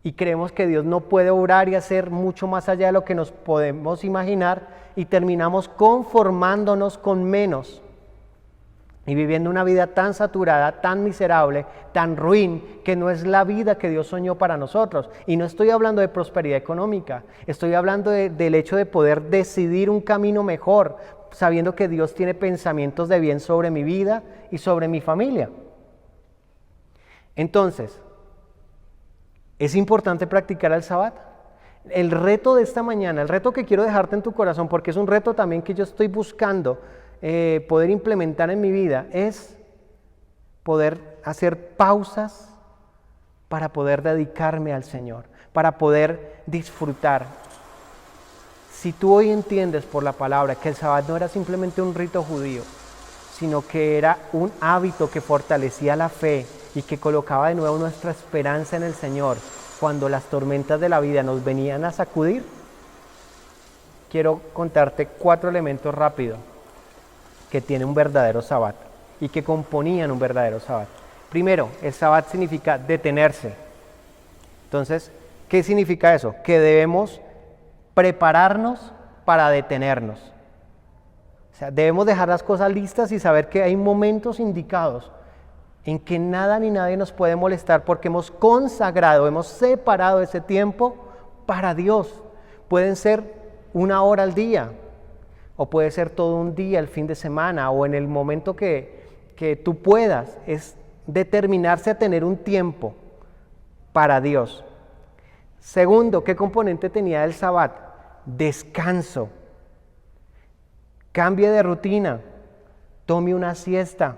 y creemos que Dios no puede obrar y hacer mucho más allá de lo que nos podemos imaginar y terminamos conformándonos con menos y viviendo una vida tan saturada, tan miserable, tan ruin, que no es la vida que Dios soñó para nosotros. Y no estoy hablando de prosperidad económica, estoy hablando del hecho de poder decidir un camino mejor, sabiendo que Dios tiene pensamientos de bien sobre mi vida y sobre mi familia. Entonces, ¿es importante practicar el sabbat? El reto de esta mañana, el reto que quiero dejarte en tu corazón, porque es un reto también que yo estoy buscando poder implementar en mi vida, es poder hacer pausas para poder dedicarme al Señor, para poder disfrutar. Si tú hoy entiendes por la palabra que el sabbat no era simplemente un rito judío, sino que era un hábito que fortalecía la fe y que colocaba de nuevo nuestra esperanza en el Señor cuando las tormentas de la vida nos venían a sacudir, quiero contarte 4 elementos rápidos que tiene un verdadero sabbat y que componían un verdadero sabbat. Primero, el sabbat significa detenerse. Entonces, ¿qué significa eso? Que debemos prepararnos para detenernos. O sea, debemos dejar las cosas listas y saber que hay momentos indicados en que nada ni nadie nos puede molestar porque hemos consagrado, hemos separado ese tiempo para Dios. Pueden ser 1 hora al día, o puede ser todo un día, el fin de semana, o en el momento que tú puedas. Es determinarse a tener un tiempo para Dios. Segundo, ¿qué componente tenía el sabbat? Descanso. Cambie de rutina, tome una siesta,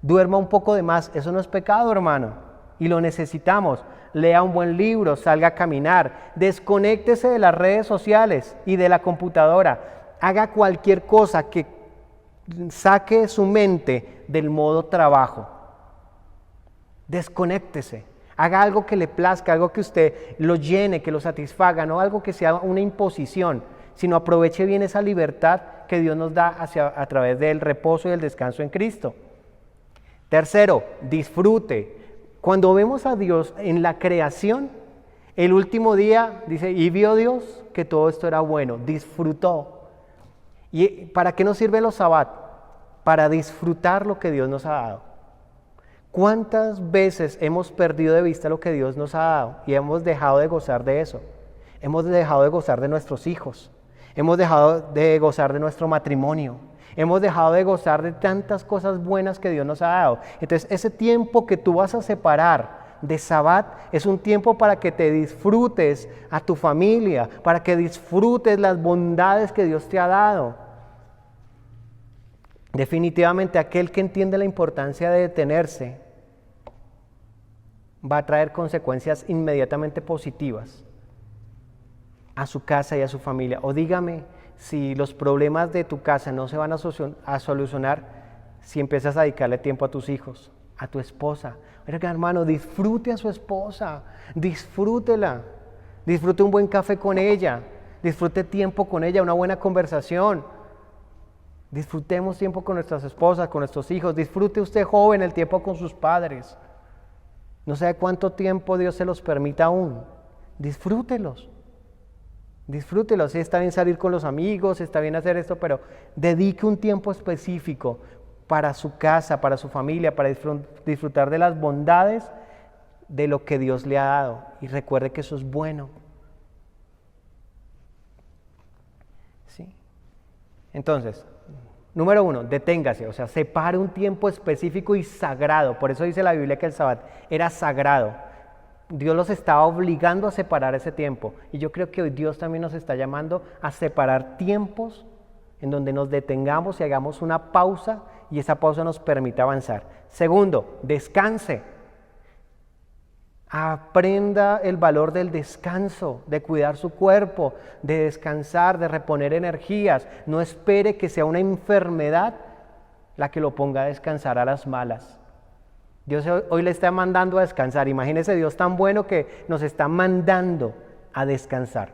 duerma un poco de más. Eso no es pecado, hermano, y lo necesitamos. Lea un buen libro, salga a caminar, desconéctese de las redes sociales y de la computadora. Haga cualquier cosa que saque su mente del modo trabajo. Desconéctese. Haga algo que le plazca, algo que usted lo llene, que lo satisfaga, no algo que sea una imposición, sino aproveche bien esa libertad que Dios nos da a través del reposo y el descanso en Cristo. Tercero, disfrute. Cuando vemos a Dios en la creación, el último día dice, y vio Dios que todo esto era bueno, disfrutó. ¿Y para qué nos sirven los sabbat? Para disfrutar lo que Dios nos ha dado. ¿Cuántas veces hemos perdido de vista lo que Dios nos ha dado y hemos dejado de gozar de eso? Hemos dejado de gozar de nuestros hijos, hemos dejado de gozar de nuestro matrimonio, hemos dejado de gozar de tantas cosas buenas que Dios nos ha dado. Entonces, ese tiempo que tú vas a separar de sabbat es un tiempo para que te disfrutes a tu familia, para que disfrutes las bondades que Dios te ha dado. Definitivamente aquel que entiende la importancia de detenerse va a traer consecuencias inmediatamente positivas a su casa y a su familia. O dígame si los problemas de tu casa no se van a solucionar si empiezas a dedicarle tiempo a tus hijos, a tu esposa. Oiga, hermano, disfrute a su esposa, disfrútela, disfrute un buen café con ella, disfrute tiempo con ella, una buena conversación. Disfrutemos tiempo con nuestras esposas, con nuestros hijos. Disfrute usted, joven, el tiempo con sus padres. No sé cuánto tiempo Dios se los permita aún. Disfrútelos. Disfrútelo, sí, está bien salir con los amigos, está bien hacer esto, pero dedique un tiempo específico para su casa, para su familia, para disfrutar de las bondades de lo que Dios le ha dado. Y recuerde que eso es bueno. ¿Sí? Entonces, número 1, deténgase, o sea, separe un tiempo específico y sagrado. Por eso dice la Biblia que el Sabbat era sagrado. Dios los estaba obligando a separar ese tiempo. Y yo creo que hoy Dios también nos está llamando a separar tiempos en donde nos detengamos y hagamos una pausa y esa pausa nos permita avanzar. Segundo, descanse. Aprenda el valor del descanso, de cuidar su cuerpo, de descansar, de reponer energías. No espere que sea una enfermedad la que lo ponga a descansar a las malas. Dios hoy le está mandando a descansar. Imagínese Dios tan bueno que nos está mandando a descansar.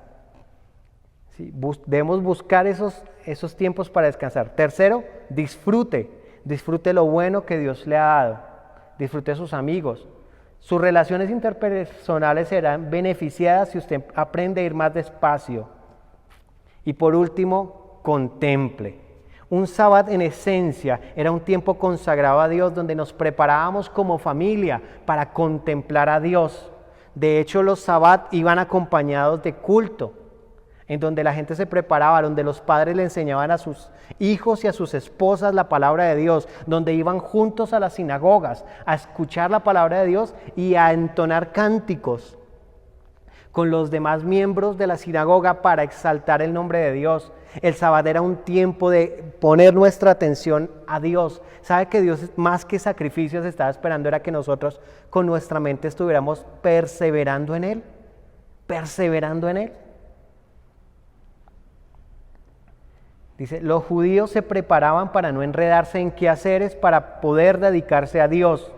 ¿Sí? Debemos buscar esos tiempos para descansar. Tercero, disfrute lo bueno que Dios le ha dado. Disfrute de sus amigos. Sus relaciones interpersonales serán beneficiadas si usted aprende a ir más despacio. Y por último, contemple. Un Sabbat en esencia era un tiempo consagrado a Dios donde nos preparábamos como familia para contemplar a Dios. De hecho, los Sabbat iban acompañados de culto, en donde la gente se preparaba, donde los padres le enseñaban a sus hijos y a sus esposas la palabra de Dios, donde iban juntos a las sinagogas a escuchar la palabra de Dios y a entonar cánticos con los demás miembros de la sinagoga para exaltar el nombre de Dios. El Sabbat era un tiempo de poner nuestra atención a Dios. ¿Sabe que Dios más que sacrificios estaba esperando? Era que nosotros con nuestra mente estuviéramos perseverando en Él. Perseverando en Él. Dice, los judíos se preparaban para no enredarse en quehaceres, para poder dedicarse a Dios,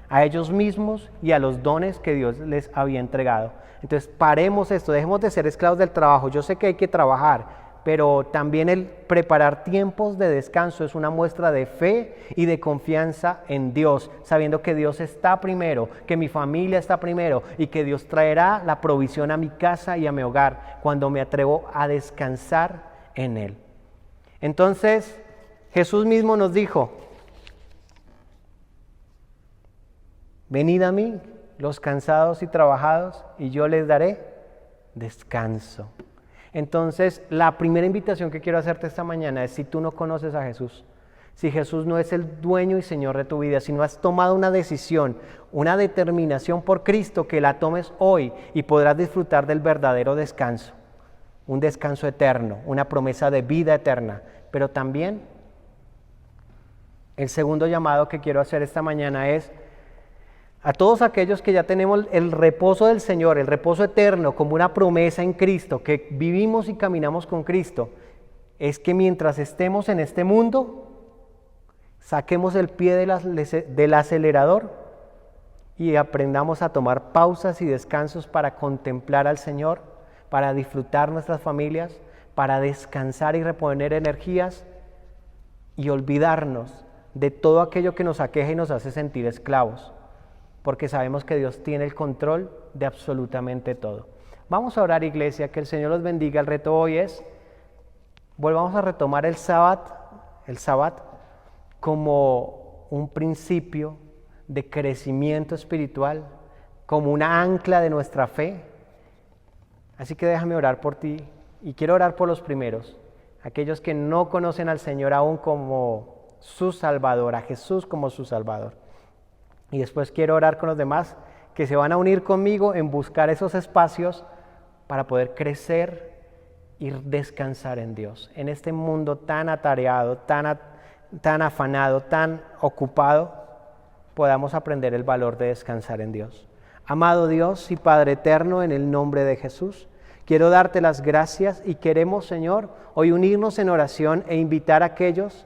a ellos mismos y a los dones que Dios les había entregado. Entonces, paremos esto, dejemos de ser esclavos del trabajo. Yo sé que hay que trabajar, pero también el preparar tiempos de descanso es una muestra de fe y de confianza en Dios, sabiendo que Dios está primero, que mi familia está primero y que Dios traerá la provisión a mi casa y a mi hogar cuando me atrevo a descansar en Él. Entonces, Jesús mismo nos dijo, venid a mí, los cansados y trabajados, y yo les daré descanso. Entonces, la primera invitación que quiero hacerte esta mañana es si tú no conoces a Jesús, si Jesús no es el dueño y Señor de tu vida, si no has tomado una decisión, una determinación por Cristo, que la tomes hoy y podrás disfrutar del verdadero descanso. Un descanso eterno, una promesa de vida eterna. Pero también el segundo llamado que quiero hacer esta mañana es a todos aquellos que ya tenemos el reposo del Señor, el reposo eterno como una promesa en Cristo, que vivimos y caminamos con Cristo, es que mientras estemos en este mundo, saquemos el pie del acelerador y aprendamos a tomar pausas y descansos para contemplar al Señor, para disfrutar nuestras familias, para descansar y reponer energías y olvidarnos de todo aquello que nos aqueja y nos hace sentir esclavos, porque sabemos que Dios tiene el control de absolutamente todo. Vamos a orar, iglesia, que el Señor los bendiga. El reto hoy es, volvamos a retomar el Sabbat como un principio de crecimiento espiritual, como una ancla de nuestra fe. Así que déjame orar por ti y quiero orar por los primeros, aquellos que no conocen al Señor aún como su Salvador, a Jesús como su Salvador. Y después quiero orar con los demás que se van a unir conmigo en buscar esos espacios para poder crecer y descansar en Dios. En este mundo tan atareado, tan afanado, tan ocupado, podamos aprender el valor de descansar en Dios. Amado Dios y Padre eterno, en el nombre de Jesús, quiero darte las gracias y queremos, Señor, hoy unirnos en oración e invitar a aquellos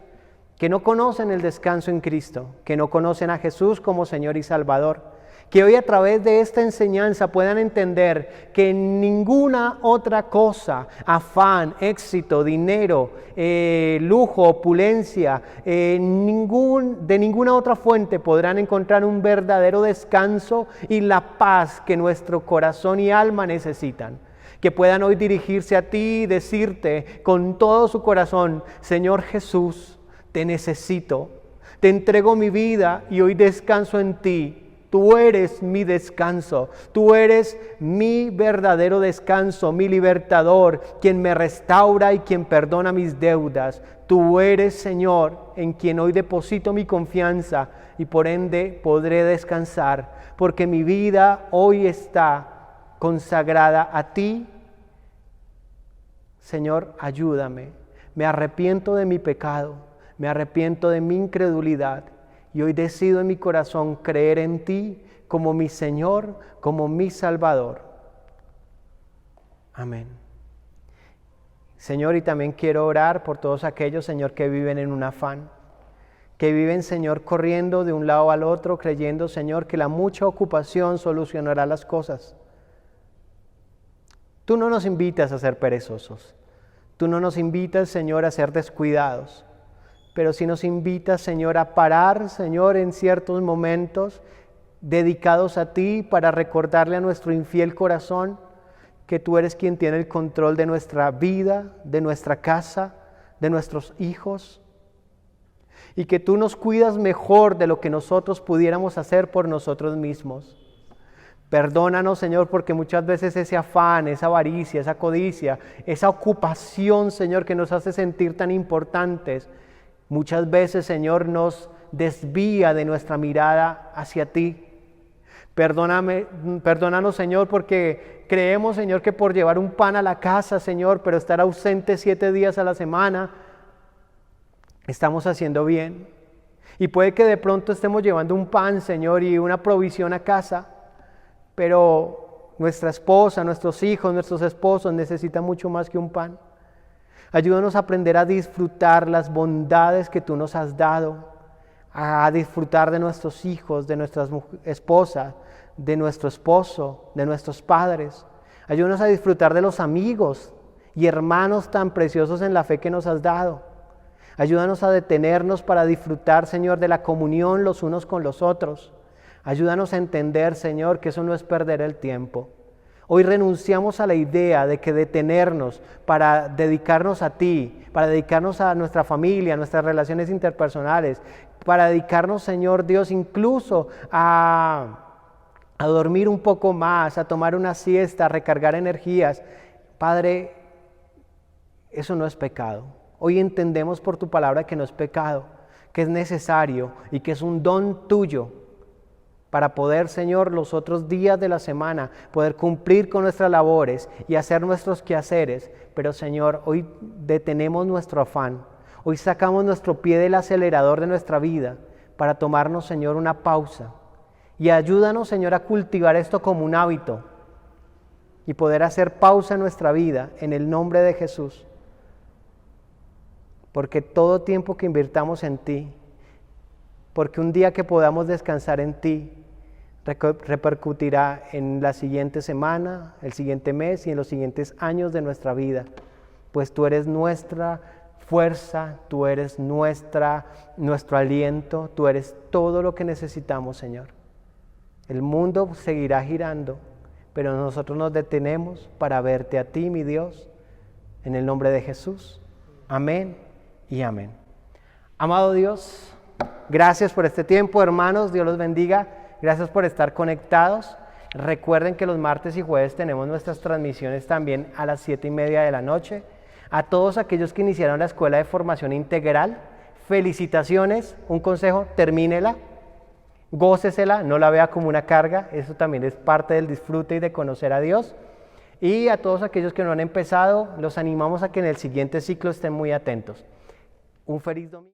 que no conocen el descanso en Cristo, que no conocen a Jesús como Señor y Salvador, que hoy a través de esta enseñanza puedan entender que ninguna otra cosa, afán, éxito, dinero, lujo, opulencia, de ninguna otra fuente podrán encontrar un verdadero descanso y la paz que nuestro corazón y alma necesitan. que puedan hoy dirigirse a ti y decirte con todo su corazón: Señor Jesús, te necesito, te entrego mi vida y hoy descanso en ti. Tú eres mi descanso, tú eres mi verdadero descanso, mi libertador, quien me restaura y quien perdona mis deudas. Tú eres, Señor, en quien hoy deposito mi confianza y por ende podré descansar, porque mi vida hoy está consagrada a ti. Señor, ayúdame. Me arrepiento de mi pecado, me arrepiento de mi incredulidad. Y hoy decido en mi corazón creer en ti como mi Señor, como mi Salvador. Amén. Señor, y también quiero orar por todos aquellos, Señor, que viven en un afán, que viven, Señor, corriendo de un lado al otro, creyendo, Señor, que la mucha ocupación solucionará las cosas. Tú no nos invitas a ser perezosos. Tú no nos invitas, Señor, a ser descuidados. Pero sí nos invitas, Señor, a parar, Señor, en ciertos momentos dedicados a ti para recordarle a nuestro infiel corazón que tú eres quien tiene el control de nuestra vida, de nuestra casa, de nuestros hijos, y que tú nos cuidas mejor de lo que nosotros pudiéramos hacer por nosotros mismos. Perdónanos, Señor, porque muchas veces ese afán, esa avaricia, esa codicia, esa ocupación, Señor, que nos hace sentir tan importantes, muchas veces, Señor, nos desvía de nuestra mirada hacia ti. Perdónanos, Señor, porque creemos, Señor, que por llevar un pan a la casa, Señor, pero estar ausente 7 días a la semana, estamos haciendo bien. Y puede que de pronto estemos llevando un pan, Señor, y una provisión a casa, pero nuestra esposa, nuestros hijos, nuestros esposos necesitan mucho más que un pan. Ayúdanos a aprender a disfrutar las bondades que tú nos has dado, a disfrutar de nuestros hijos, de nuestras esposas, de nuestro esposo, de nuestros padres. Ayúdanos a disfrutar de los amigos y hermanos tan preciosos en la fe que nos has dado. Ayúdanos a detenernos para disfrutar, Señor, de la comunión los unos con los otros. Ayúdanos a entender, Señor, que eso no es perder el tiempo. Hoy renunciamos a la idea de que detenernos para dedicarnos a ti, para dedicarnos a nuestra familia, a nuestras relaciones interpersonales, para dedicarnos, Señor Dios, incluso a dormir un poco más, a tomar una siesta, a recargar energías. Padre, eso no es pecado. Hoy entendemos por tu palabra que no es pecado, que es necesario y que es un don tuyo para poder, Señor, los otros días de la semana, poder cumplir con nuestras labores y hacer nuestros quehaceres. Pero, Señor, hoy detenemos nuestro afán. Hoy sacamos nuestro pie del acelerador de nuestra vida para tomarnos, Señor, una pausa. Y ayúdanos, Señor, a cultivar esto como un hábito y poder hacer pausa en nuestra vida en el nombre de Jesús. Porque todo tiempo que invirtamos en ti, porque un día que podamos descansar en ti, repercutirá en la siguiente semana, el siguiente mes y en los siguientes años de nuestra vida. Pues tú eres nuestra fuerza, tú eres nuestro aliento, tú eres todo lo que necesitamos, Señor. El mundo seguirá girando, pero nosotros nos detenemos para verte a ti, mi Dios, en el nombre de Jesús. Amén y amén. Amado Dios, gracias por este tiempo, hermanos, Dios los bendiga. Gracias por estar conectados. Recuerden que los martes y jueves tenemos nuestras transmisiones también a las 7:30 de la noche. A todos aquellos que iniciaron la Escuela de Formación Integral, felicitaciones. Un consejo, termínela, gócesela, no la vea como una carga. Eso también es parte del disfrute y de conocer a Dios. Y a todos aquellos que no han empezado, los animamos a que en el siguiente ciclo estén muy atentos. Un feliz domingo.